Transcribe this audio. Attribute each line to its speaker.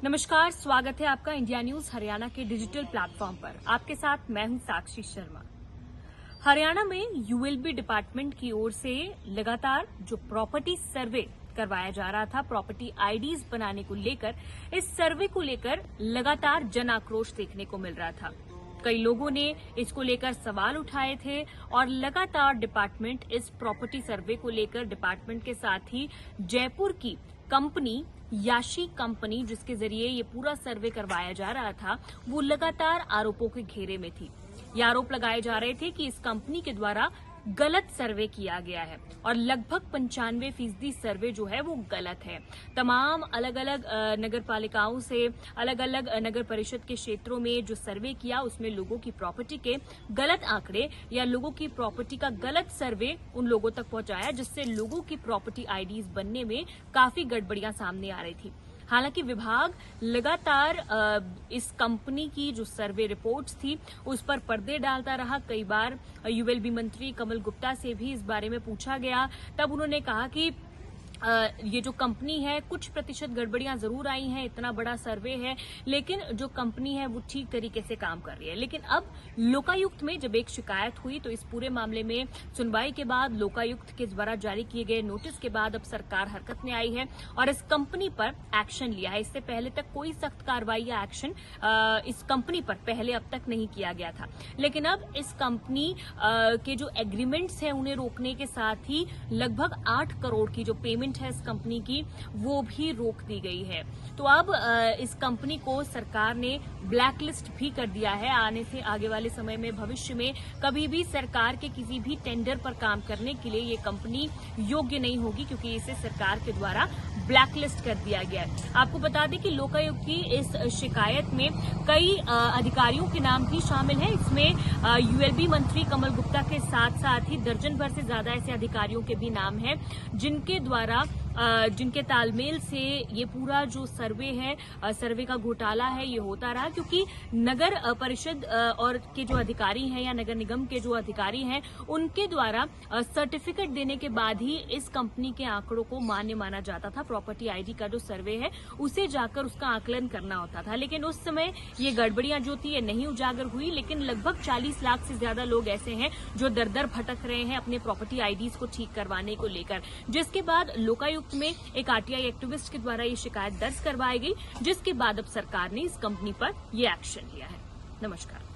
Speaker 1: नमस्कार, स्वागत है आपका इंडिया न्यूज हरियाणा के डिजिटल प्लेटफॉर्म पर। आपके साथ मैं हूं साक्षी शर्मा। हरियाणा में यूएलबी डिपार्टमेंट की ओर से लगातार जो प्रॉपर्टी सर्वे करवाया जा रहा था, प्रॉपर्टी आईडीज बनाने को लेकर, इस सर्वे को लेकर लगातार जन आक्रोश देखने को मिल रहा था। कई लोगों ने इसको लेकर सवाल उठाए थे और लगातार डिपार्टमेंट इस प्रॉपर्टी सर्वे को लेकर डिपार्टमेंट के साथ ही जयपुर की कंपनी याशी कंपनी, जिसके जरिए ये पूरा सर्वे करवाया जा रहा था, वो लगातार आरोपों के घेरे में थी। ये आरोप लगाए जा रहे थे कि इस कंपनी के द्वारा गलत सर्वे किया गया है और लगभग 95% सर्वे जो है वो गलत है। तमाम अलग अलग नगर पालिकाओं से, अलग अलग नगर परिषद के क्षेत्रों में जो सर्वे किया, उसमें लोगों की प्रॉपर्टी के गलत आंकड़े या लोगों की प्रॉपर्टी का गलत सर्वे उन लोगों तक पहुंचाया, जिससे लोगों की प्रॉपर्टी आईडीज बनने में काफी गड़बड़ियां सामने आ रही थी। हालांकि विभाग लगातार इस कंपनी की जो सर्वे रिपोर्ट्स थी उस पर पर्दे डालता रहा। कई बार यूएलबी मंत्री कमल गुप्ता से भी इस बारे में पूछा गया, तब उन्होंने कहा कि ये जो कंपनी है, कुछ प्रतिशत गड़बड़ियां जरूर आई हैं, इतना बड़ा सर्वे है, लेकिन जो कंपनी है वो ठीक तरीके से काम कर रही है। लेकिन अब लोकायुक्त में जब एक शिकायत हुई तो इस पूरे मामले में सुनवाई के बाद, लोकायुक्त के द्वारा जारी किए गए नोटिस के बाद अब सरकार हरकत में आई है और इस कंपनी पर एक्शन लिया है। इससे पहले तक कोई सख्त कार्रवाई या एक्शन इस कंपनी पर पहले अब तक नहीं किया गया था, लेकिन अब इस कंपनी के जो एग्रीमेंट्स हैं उन्हें रोकने के साथ ही लगभग 8 करोड़ की जो पेमेंट है इस कंपनी की, वो भी रोक दी गई है। तो अब इस कंपनी को सरकार ने ब्लैकलिस्ट भी कर दिया है। आने से आगे वाले समय में, भविष्य में कभी भी सरकार के किसी भी टेंडर पर काम करने के लिए ये कंपनी योग्य नहीं होगी, क्योंकि इसे सरकार के द्वारा ब्लैकलिस्ट कर दिया गया है। आपको बता दें कि लोकायुक्त की इस शिकायत में कई अधिकारियों के नाम भी शामिल हैं। इसमें यूएलबी मंत्री कमल गुप्ता के साथ साथ ही दर्जन भर से ज्यादा ऐसे अधिकारियों के भी नाम हैं, जिनके द्वारा जिनके तालमेल से ये पूरा जो सर्वे है, सर्वे का घोटाला है, ये होता रहा। क्योंकि नगर परिषद और के जो अधिकारी हैं या नगर निगम के जो अधिकारी हैं, उनके द्वारा सर्टिफिकेट देने के बाद ही इस कंपनी के आंकड़ों को मान्य माना जाता था। प्रॉपर्टी आईडी का जो सर्वे है उसे जाकर उसका आकलन करना होता था, लेकिन उस समय ये गड़बड़ियां जो थी ये नहीं उजागर हुई। लेकिन लगभग 40 लाख से ज्यादा लोग ऐसे हैं जो दर दर भटक रहे हैं अपने प्रॉपर्टी आईडीज को ठीक करवाने को लेकर, जिसके बाद लोकायुक्त में एक आरटीआई एक्टिविस्ट के द्वारा ये शिकायत दर्ज करवाई गई, जिसके बाद अब सरकार ने इस कंपनी पर ये एक्शन लिया है। नमस्कार।